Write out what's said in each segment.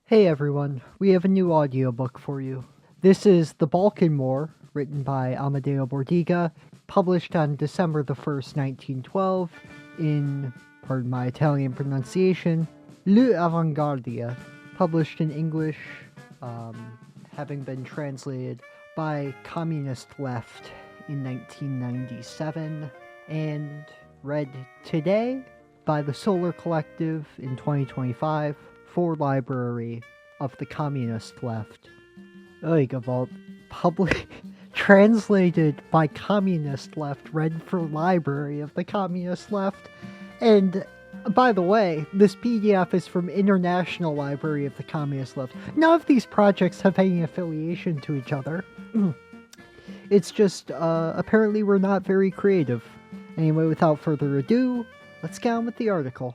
Hey everyone, we have a new audiobook for you. This is The Balkan War, written by Amadeo Bordiga, published on December the 1st, 1912, in, pardon my Italian pronunciation, L'Avanguardia, published in English, having been translated by Communist Left in 1997, and read today by the Solar Collective in 2025 for Library of the Communist Left. Oigavalt, public translated by Communist Left, read for Library of the Communist Left. And by the way, this PDF is from International Library of the Communist Left. None of these projects have any affiliation to each other. It's just, apparently we're not very creative. Anyway, without further ado, let's get on with the article.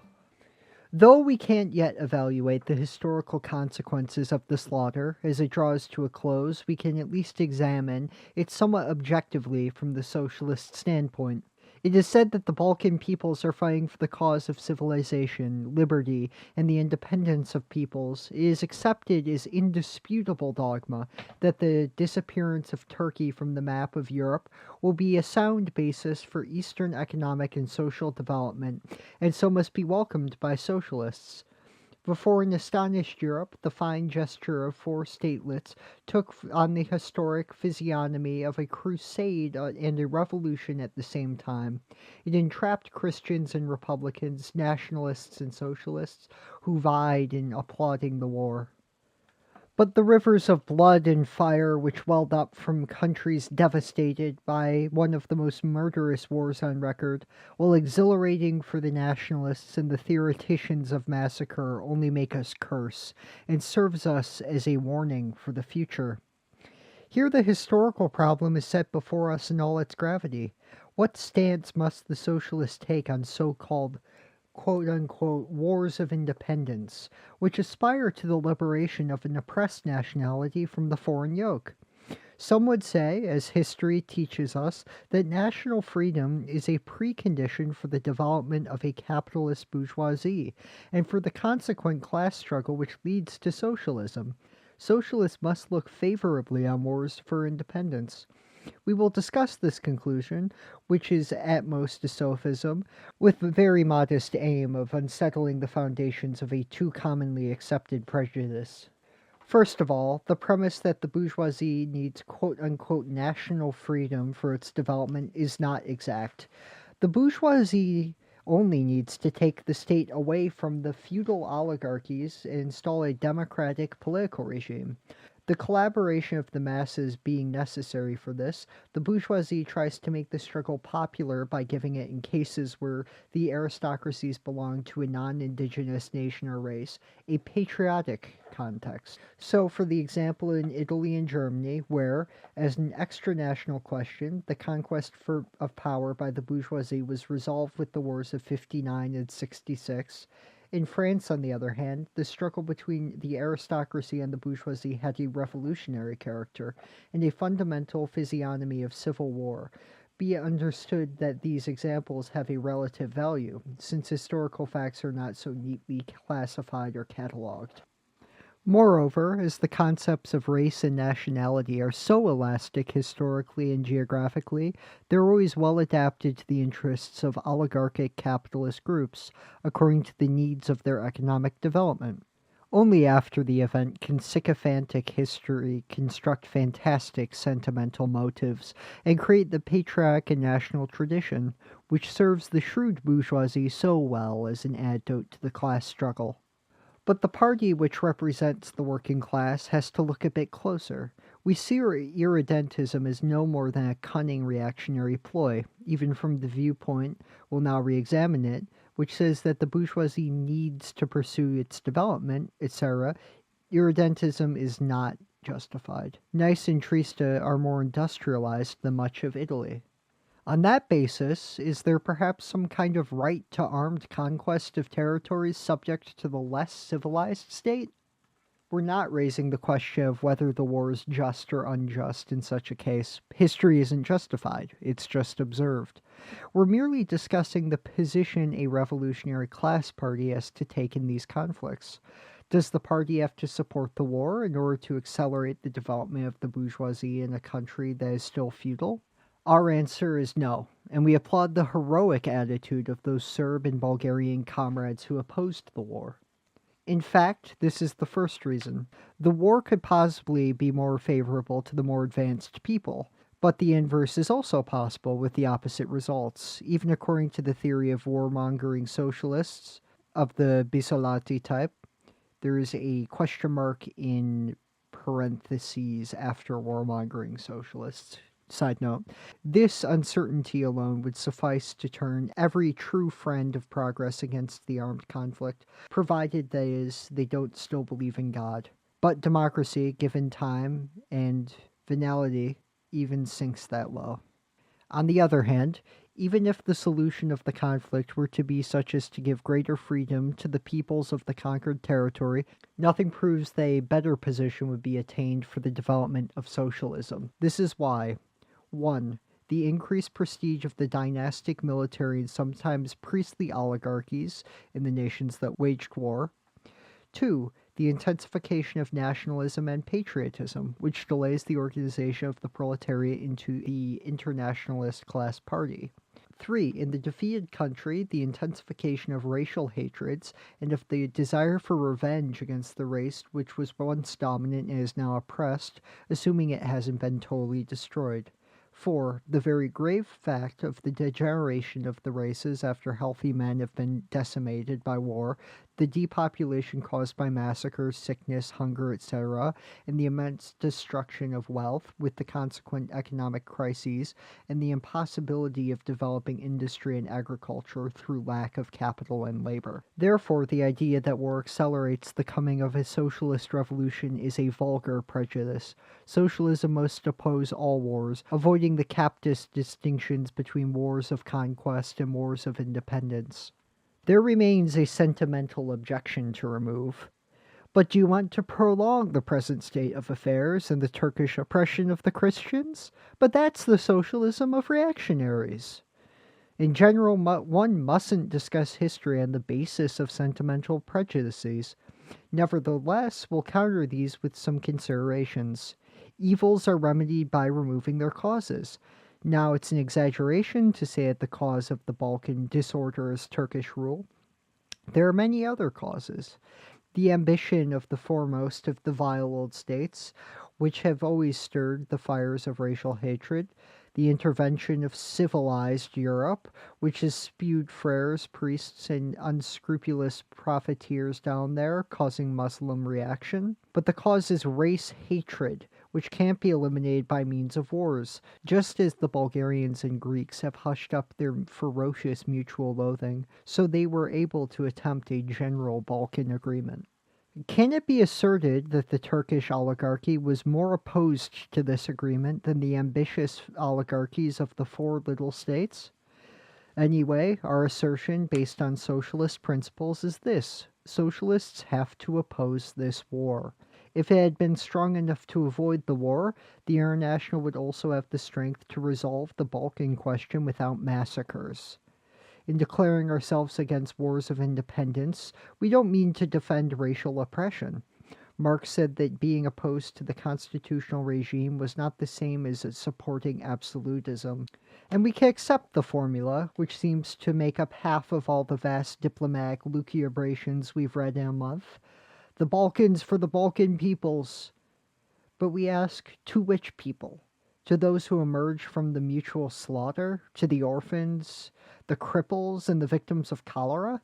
Though we can't yet evaluate the historical consequences of the slaughter as it draws to a close, we can at least examine it somewhat objectively from the socialist standpoint. It is said that the Balkan peoples are fighting for the cause of civilization, liberty, and the independence of peoples. It is accepted as indisputable dogma that the disappearance of Turkey from the map of Europe will be a sound basis for Eastern economic and social development, and so must be welcomed by socialists. Before an astonished Europe, the fine gesture of four statelets took on the historic physiognomy of a crusade and a revolution at the same time. It entrapped Christians and Republicans, nationalists and socialists, who vied in applauding the war. But the rivers of blood and fire which welled up from countries devastated by one of the most murderous wars on record, while exhilarating for the nationalists and the theoreticians of massacre, only make us curse, and serves us as a warning for the future. Here the historical problem is set before us in all its gravity. What stance must the socialists take on so-called quote-unquote wars of independence, which aspire to the liberation of an oppressed nationality from the foreign yoke? Some would say, as history teaches us, that national freedom is a precondition for the development of a capitalist bourgeoisie, and for the consequent class struggle which leads to socialism. Socialists must look favorably on wars for independence. We will discuss this conclusion, which is at most a sophism, with the very modest aim of unsettling the foundations of a too commonly accepted prejudice. First of all, the premise that the bourgeoisie needs quote-unquote national freedom for its development is not exact. The bourgeoisie only needs to take the state away from the feudal oligarchies and install a democratic political regime. The collaboration of the masses being necessary for this, the bourgeoisie tries to make the struggle popular by giving it, in cases where the aristocracies belong to a non-indigenous nation or race, a patriotic context. So, for the example in Italy and Germany, where, as an extra-national question, the conquest of power by the bourgeoisie was resolved with the wars of 59 and 66, in France, on the other hand, the struggle between the aristocracy and the bourgeoisie had a revolutionary character and a fundamental physiognomy of civil war. Be it understood that these examples have a relative value, since historical facts are not so neatly classified or catalogued. Moreover, as the concepts of race and nationality are so elastic historically and geographically, they're always well adapted to the interests of oligarchic capitalist groups, according to the needs of their economic development. Only after the event can sycophantic history construct fantastic sentimental motives and create the patriotic and national tradition, which serves the shrewd bourgeoisie so well as an antidote to the class struggle. But the party which represents the working class has to look a bit closer. We see irredentism as no more than a cunning reactionary ploy, even from the viewpoint, we'll now re-examine it, which says that the bourgeoisie needs to pursue its development, etc. Irredentism is not justified. Nice and Trieste are more industrialized than much of Italy. On that basis, is there perhaps some kind of right to armed conquest of territories subject to the less civilized state? We're not raising the question of whether the war is just or unjust in such a case. History isn't justified, it's just observed. We're merely discussing the position a revolutionary class party has to take in these conflicts. Does the party have to support the war in order to accelerate the development of the bourgeoisie in a country that is still feudal? Our answer is no, and we applaud the heroic attitude of those Serb and Bulgarian comrades who opposed the war. In fact, this is the first reason. The war could possibly be more favorable to the more advanced people, but the inverse is also possible with the opposite results, even according to the theory of warmongering socialists of the Bisolati type. There is a question mark in parentheses after warmongering socialists. Side note, this uncertainty alone would suffice to turn every true friend of progress against the armed conflict, provided that is, they don't still believe in God. But democracy, given time and venality, even sinks that low. On the other hand, even if the solution of the conflict were to be such as to give greater freedom to the peoples of the conquered territory, nothing proves that a better position would be attained for the development of socialism. This is why 1. The increased prestige of the dynastic military and sometimes priestly oligarchies in the nations that waged war. 2. The intensification of nationalism and patriotism, which delays the organization of the proletariat into the internationalist class party. 3. In the defeated country, the intensification of racial hatreds and of the desire for revenge against the race which was once dominant and is now oppressed, assuming it hasn't been totally destroyed. 4. The very grave fact of the degeneration of the races after healthy men have been decimated by war, the depopulation caused by massacres, sickness, hunger, etc., and the immense destruction of wealth with the consequent economic crises, and the impossibility of developing industry and agriculture through lack of capital and labor. Therefore, the idea that war accelerates the coming of a socialist revolution is a vulgar prejudice. Socialism must oppose all wars, avoiding the capitalist distinctions between wars of conquest and wars of independence. There remains a sentimental objection to remove. But do you want to prolong the present state of affairs and the Turkish oppression of the Christians? But that's the socialism of reactionaries. In general, one mustn't discuss history on the basis of sentimental prejudices. Nevertheless, we'll counter these with some considerations. Evils are remedied by removing their causes. Now, it's an exaggeration to say that the cause of the Balkan disorder is Turkish rule. There are many other causes. The ambition of the foremost of the vile old states, which have always stirred the fires of racial hatred, the intervention of civilized Europe, which has spewed friars, priests, and unscrupulous profiteers down there, causing Muslim reaction. But the cause is race hatred, which can't be eliminated by means of wars, just as the Bulgarians and Greeks have hushed up their ferocious mutual loathing, so they were able to attempt a general Balkan agreement. Can it be asserted that the Turkish oligarchy was more opposed to this agreement than the ambitious oligarchies of the four little states? Anyway, our assertion, based on socialist principles, is this: socialists have to oppose this war. If it had been strong enough to avoid the war, the International would also have the strength to resolve the Balkan question without massacres. In declaring ourselves against wars of independence, we don't mean to defend racial oppression. Marx said that being opposed to the constitutional regime was not the same as supporting absolutism. And we can accept the formula, which seems to make up half of all the vast diplomatic lucubrations we've read in a month. The Balkans for the Balkan peoples. But we ask, to which people? To those who emerge from the mutual slaughter? To the orphans, the cripples, and the victims of cholera?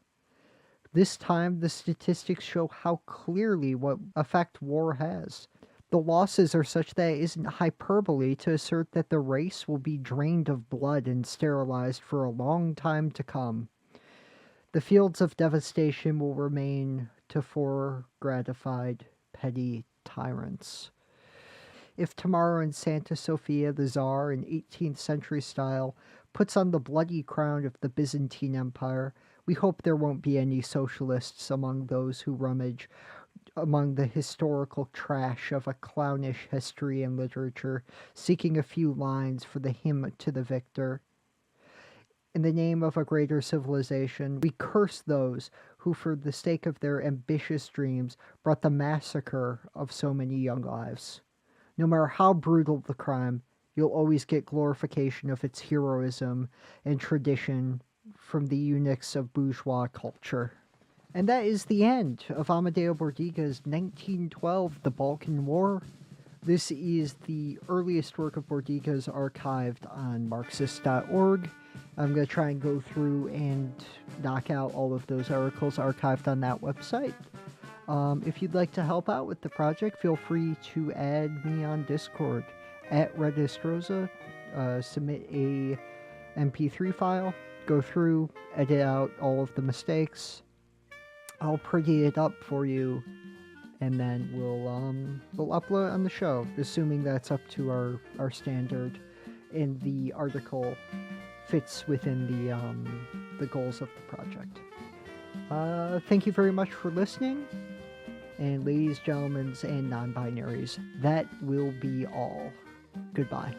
This time, the statistics show how clearly what effect war has. The losses are such that it isn't hyperbole to assert that the race will be drained of blood and sterilized for a long time to come. The fields of devastation will remain to four gratified petty tyrants. If tomorrow in Santa Sofia the Tsar, in 18th century style, puts on the bloody crown of the Byzantine Empire, we hope there won't be any socialists among those who rummage among the historical trash of a clownish history and literature, seeking a few lines for the hymn to the victor. In the name of a greater civilization, we curse those who who, for the sake of their ambitious dreams, brought the massacre of so many young lives. No matter how brutal the crime, you'll always get glorification of its heroism and tradition from the eunuchs of bourgeois culture. And that is the end of Amadeo Bordiga's 1912 The Balkan War. This is the earliest work of Bordiga's archived on Marxist.org. I'm going to try and go through and knock out all of those articles archived on that website. If you'd like to help out with the project, feel free to add me on Discord at Redistrosa. Submit a MP3 file, go through, edit out all of the mistakes. I'll pretty it up for you, and then we'll upload it on the show, assuming that's up to our standard, and the article fits within the goals of the project. Thank you very much for listening, and ladies, gentlemen, and non-binaries, that will be all. Goodbye.